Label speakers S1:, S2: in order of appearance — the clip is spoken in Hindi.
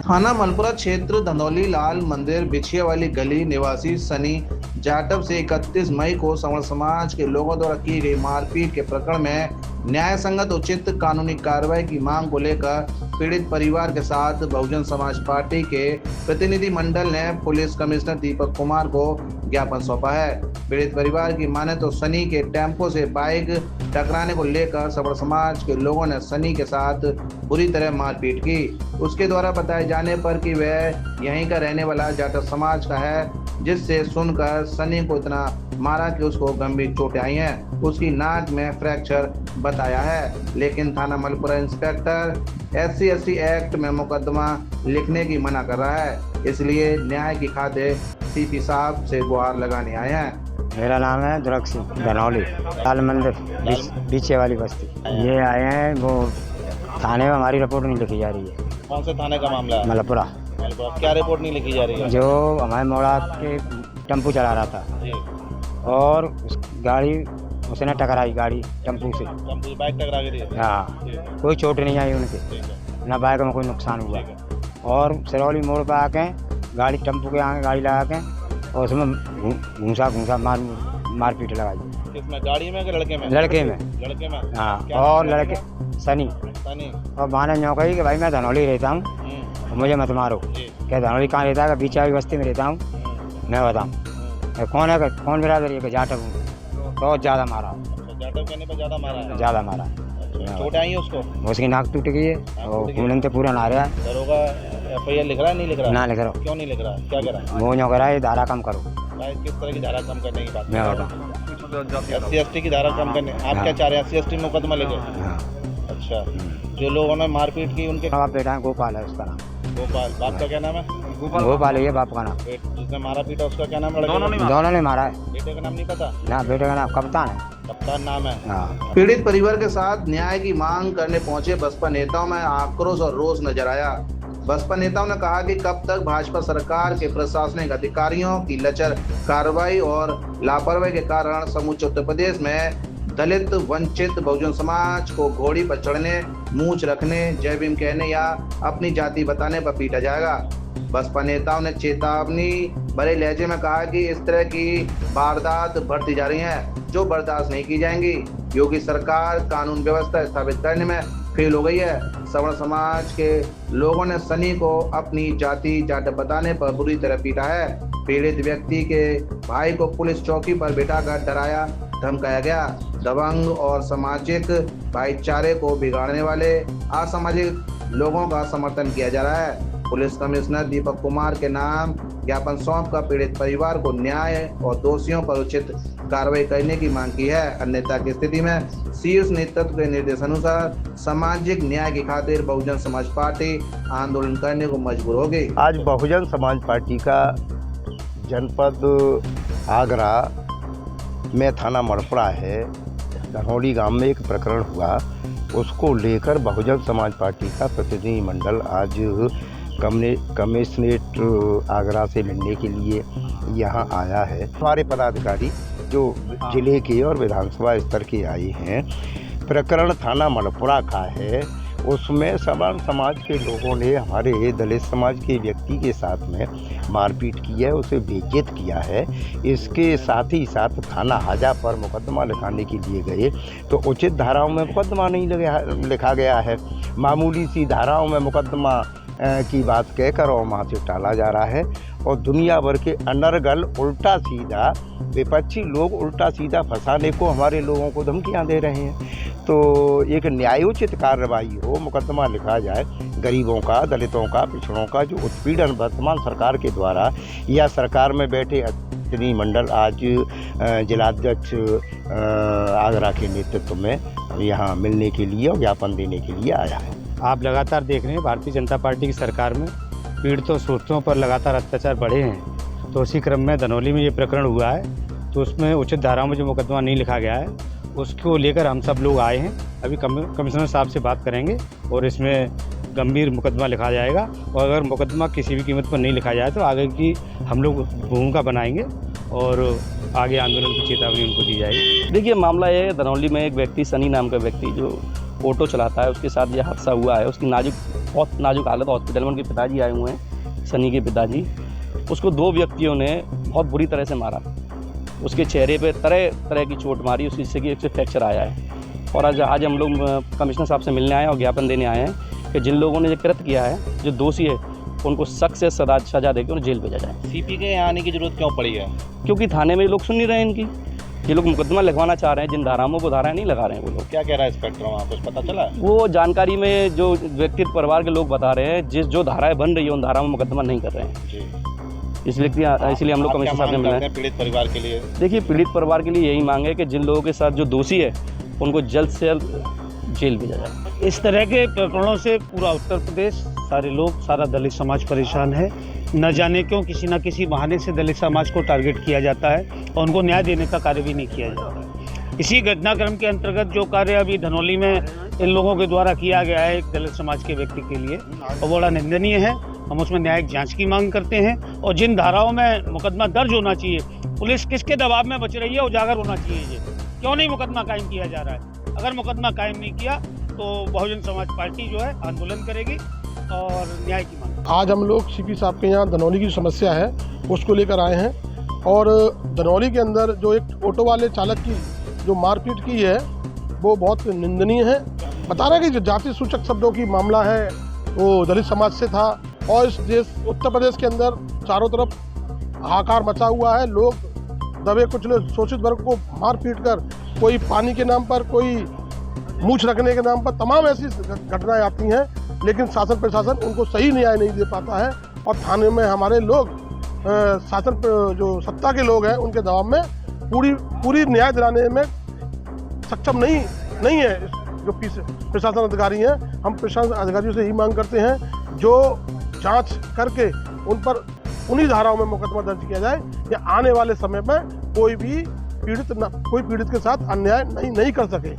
S1: थाना मलपुरा क्षेत्र धनौली लाल मंदिर बिछिया वाली गली निवासी सनी जाटव से 31 मई को संवर समाज के लोगों द्वारा की गई मारपीट के प्रकरण में न्याय संगत उचित कानूनी कार्रवाई की मांग को लेकर पीड़ित परिवार के साथ बहुजन समाज पार्टी के प्रतिनिधि मंडल ने पुलिस कमिश्नर दीपक कुमार को ज्ञापन सौंपा है। पीड़ित परिवार की माने तो सनी के टेम्पो से बाइक टकराने को लेकर संवर समाज के लोगों ने सनी के साथ बुरी तरह मारपीट की। उसके द्वारा बताए जाने पर कि वह यहीं का रहने वाला जाटव समाज का है, जिससे सुनकर सनी को इतना मारा कि उसको गंभीर चोटें आई हैं। उसकी नाक में फ्रैक्चर बताया है, लेकिन थाना मलपुरा इंस्पेक्टर SC/ST एक्ट में मुकदमा लिखने की मना कर रहा है। इसलिए न्याय की खातिर CP साहब से गुहार लगाने आए हैं।
S2: मेरा नाम है दुर्ग सिंह, धनौली लाल मंदिर पीछे वाली बस्ती। ये आए हैं, वो थाने में हमारी रिपोर्ट नहीं लिखी जा रही है।
S3: कौन से थाने का मामला है?
S2: मलपुरा।
S3: क्या रिपोर्ट नहीं लिखी जा रही है?
S2: जो हमारे मोड़ा के टेम्पू चला रहा था
S3: जी।
S2: और उस गाड़ी उसने टकराई, गाड़ी टेम्पू से।
S3: टेम्पू बाइक टकरा गई थी?
S2: हाँ, कोई चोट नहीं आई उनके, ना बाइक में कोई नुकसान हुआ। और सिरौली मोड़ पर आके गाड़ी टेम्पू के आगे गाड़ी लगा के और उसमें घूसा मारपीट लगाई।
S3: किसमें, गाड़ी में कि लड़के में?
S2: लड़के में। हाँ, और लड़के सनी और बहाने न्यों कि भाई मैं धनौली रहता हूँ, मुझे मत मारो। क्या धनौली कहाँ रहता है? बीच वाली बस्ती में रहता हूँ। मैं बताऊँ कौन है, कौन बिरादरी है? जाटव हूँ। बहुत ज़्यादा मारा।
S3: जाटव कहने पर ज़्यादा मारा है?
S2: ज़्यादा मारा।
S3: चोट आई है उसको?
S2: उसकी नाक टूट गई है और खून से पूरा ना रहा है।
S3: दरोगा FIR लिख रहा है, नहीं लिख रहा?
S2: ना लिख रहा।
S3: क्यों नहीं लिख रहा? क्या कह रहा है?
S2: वो न्यों कह रहा है धारा कम करो।
S3: किस तरह की धारा कम करने की बात?
S2: मैं बताऊँ
S3: SC/ST की धारा कम करने। आप क्या चाह रहे हैं? SC/ST मुकदमा लिखे? अच्छा, जो लोगों ने मारपीट की उनके
S2: बाप बेटा है, गोपाल है उसका नाम।
S3: गोपाल। बाप का क्या नाम है?
S2: गोपाल है बाप का नाम।
S3: जिसने मारा पीटा उसका क्या नाम है?
S2: दोनों ने मारा है।
S3: बेटे का नाम नहीं पता?
S2: ना, बेटे का नाम कप्तान है।
S3: कप्तान नाम है।
S2: हाँ।
S1: पीड़ित परिवार के साथ न्याय की मांग करने पहुंचे बसपा नेताओं में आक्रोश और रोष नजर आया। बसपा नेताओं ने कहा कि कब तक भाजपा सरकार के प्रशासनिक अधिकारियों की लचर कार्रवाई और लापरवाही के कारण समूचे उत्तर प्रदेश में दलित वंचित बहुजन समाज को घोड़ी पर चढ़ने, मूंछ रखने, जय भीम कहने या अपनी जाति बताने पर पीटा जाएगा। बसपा नेताओं ने चेतावनी भरे लहजे में कहा कि इस तरह की वारदात बढ़ती जा रही हैं, जो बर्दाश्त नहीं की जाएंगी। योगी सरकार कानून व्यवस्था स्थापित करने में फेल हो गई है। सवर्ण समाज के लोगों ने सनी को अपनी जाति जाट बताने पर बुरी तरह पीटा है। पीड़ित व्यक्ति के भाई को पुलिस चौकी पर बिठाकर डराया धमकाया गया। दबंग और सामाजिक भाईचारे को बिगाड़ने वाले असामाजिक लोगों का समर्थन किया जा रहा है। पुलिस कमिश्नर दीपक कुमार के नाम ज्ञापन सौंपकर पीड़ित परिवार को न्याय और दोषियों पर उचित कार्रवाई करने की मांग की है। अन्यथा की स्थिति में शीर्ष नेतृत्व के निर्देशानुसार सामाजिक न्याय की खातिर बहुजन समाज पार्टी आंदोलन करने को मजबूर होगी।
S4: आज बहुजन समाज पार्टी का जनपद आगरा में थाना मलपुरा है, धनौली गांव में एक प्रकरण हुआ। उसको लेकर बहुजन समाज पार्टी का प्रतिनिधि मंडल आज कमिश्नरेट आगरा से मिलने के लिए यहाँ आया है। हमारे पदाधिकारी जो जिले के और विधानसभा स्तर के आए हैं, प्रकरण थाना मलपुरा का है। उसमें सवर्ण समाज के लोगों ने हमारे दलित समाज के व्यक्ति के साथ में मारपीट की है, उसे बेइज्जत किया है। इसके साथ ही साथ थाना हाजा पर मुकदमा लिखाने के लिए गए तो उचित धाराओं में मुकदमा नहीं लिखा गया है। मामूली सी धाराओं में मुकदमा की बात कहकर और वहाँ से टाला जा रहा है। और दुनिया भर के अनर्गल उल्टा सीधा विपक्षी लोग उल्टा सीधा फंसाने को हमारे लोगों को धमकियाँ दे रहे हैं। तो एक न्यायोचित कार्रवाई हो, मुकदमा लिखा जाए। गरीबों का, दलितों का, पिछड़ों का जो उत्पीड़न वर्तमान सरकार के द्वारा या सरकार में बैठे प्रतिनिधि मंडल आज जिलाध्यक्ष आगरा के नेतृत्व में यहाँ मिलने के लिए और ज्ञापन देने के लिए आया है।
S2: आप लगातार देख रहे हैं भारतीय जनता पार्टी की सरकार में पीड़ितों शोषितों पर लगातार अत्याचार बढ़े हैं। तो उसी क्रम में धनौली में ये प्रकरण हुआ है, तो उसमें उचित धाराओं में जो मुकदमा नहीं लिखा गया है उसको लेकर हम सब लोग आए हैं। अभी कमिश्नर साहब से बात करेंगे और इसमें गंभीर मुकदमा लिखा जाएगा। और अगर मुकदमा किसी भी कीमत पर नहीं लिखा जाए तो आगे की हम लोग भूमिका बनाएंगे और आगे आंदोलन की चेतावनी उनको दी जाएगी।
S5: देखिए, मामला ये है, धनौली में एक व्यक्ति सनी नाम का व्यक्ति जो ऑटो चलाता है, उसके साथ यह हादसा हुआ है। उसकी नाजुक बहुत नाजुक हालत हॉस्पिटल में, उनके पिताजी आए हुए हैं, सनी के पिताजी। उसको 2 व्यक्तियों ने बहुत बुरी तरह से मारा, उसके चेहरे पे तरह तरह की चोट मारी, उस हिस्से की एक से फ्रैक्चर आया है। और आज हम लोग कमिश्नर साहब से मिलने आए हैं और ज्ञापन देने आए हैं कि जिन लोगों ने ये कृत्य किया है, जो दोषी है, उनको सख्त से सजा देकर उन्हें जेल भेजा जाए।
S3: सीपी के यहाँ आने की जरूरत क्यों पड़ी है?
S5: क्योंकि थाने में लोग सुन नहीं रहे हैं इनकी, ये लोग मुकदमा लगवाना चाह रहे हैं, जिन धाराओं को धाराएं नहीं लगा रहे हैं वो लोग।
S3: क्या कह रहा है इंस्पेक्टर वहाँ, कुछ पता चला?
S5: वो जानकारी में जो व्यक्तिगत परिवार के लोग बता रहे हैं, जो धाराएं बन रही है उन धाराओं में मुकदमा नहीं कर रहे हैं
S3: जी।
S5: इसलिए हम लोग कमिश्नर साहब से मिले हैं।
S3: पीड़ित परिवार के लिए
S5: देखिए, पीड़ित परिवार के लिए यही मांग है कि जिन लोगों के साथ जो दोषी है उनको जल्द से जल्द जेल भेजा जाए।
S6: इस तरह के प्रकरणों से पूरा उत्तर प्रदेश, सारे लोग, सारा दलित समाज परेशान है। न जाने क्यों किसी न किसी बहाने से दलित समाज को टारगेट किया जाता है और उनको न्याय देने का कार्य भी नहीं किया जाता है। इसी घटनाक्रम के अंतर्गत जो कार्य अभी धनौली में इन लोगों के द्वारा किया गया है एक दलित समाज के व्यक्ति के लिए, वो बड़ा निंदनीय है। हम उसमें न्यायिक जांच की मांग करते हैं और जिन धाराओं में मुकदमा दर्ज होना चाहिए, पुलिस किसके दबाव में बच रही है, उजागर होना चाहिए। ये क्यों नहीं मुकदमा कायम किया जा रहा है? अगर मुकदमा कायम नहीं किया तो बहुजन समाज पार्टी जो है आंदोलन करेगी और न्याय की मांग।
S7: आज हम लोग सीपी साहब के यहाँ धनौली की समस्या है उसको लेकर आए हैं और धनौली के अंदर जो एक ऑटो वाले चालक की जो मारपीट की है वो बहुत निंदनीय है। बता रहे हैं कि जो जाति सूचक शब्दों की मामला है वो दलित समाज से था और इस देश उत्तर प्रदेश के अंदर चारों तरफ हाहाकार मचा हुआ है। लोग दबे कुचले शोषित वर्ग को मार पीट कर, कोई पानी के नाम पर, कोई मूछ रखने के नाम पर, तमाम ऐसी घटनाएं आती हैं, लेकिन शासन प्रशासन उनको सही न्याय नहीं दे पाता है और थाने में हमारे लोग शासन जो सत्ता के लोग हैं उनके दबाव में पूरी न्याय दिलाने में सक्षम नहीं है। जो प्रशासन अधिकारी हैं, हम प्रशासन अधिकारियों से ही मांग करते हैं जो जांच करके उन पर उन्हीं धाराओं में मुकदमा दर्ज किया जाए या आने वाले समय में कोई पीड़ित के साथ अन्याय नहीं कर सके।